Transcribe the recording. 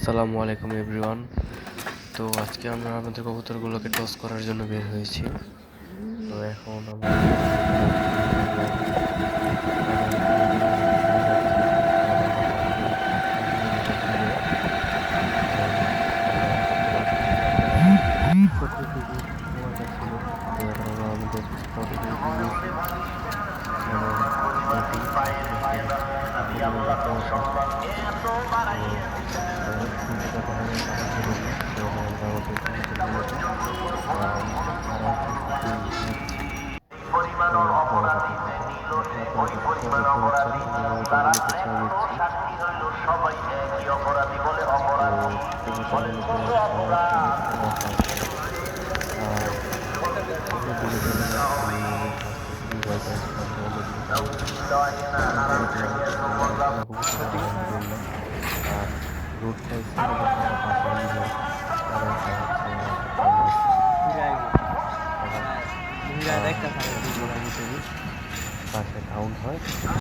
আসসালামু আলাইকুম এভরিওয়ান। তো আজকে আমরা আমাদের কবুতরগুলোকে টস করার জন্য বের হয়েছি। তো এখন আমরা পরিমাণের অপরাধীতে নিল ওই পরিমাণ অপরাধীতে তারা ওই সাক্ষী রইল সবাই একই অপরাধী বলে অপরাধী বলে ছোট অপরাধ রোড পাশে কাউন্ট হয়।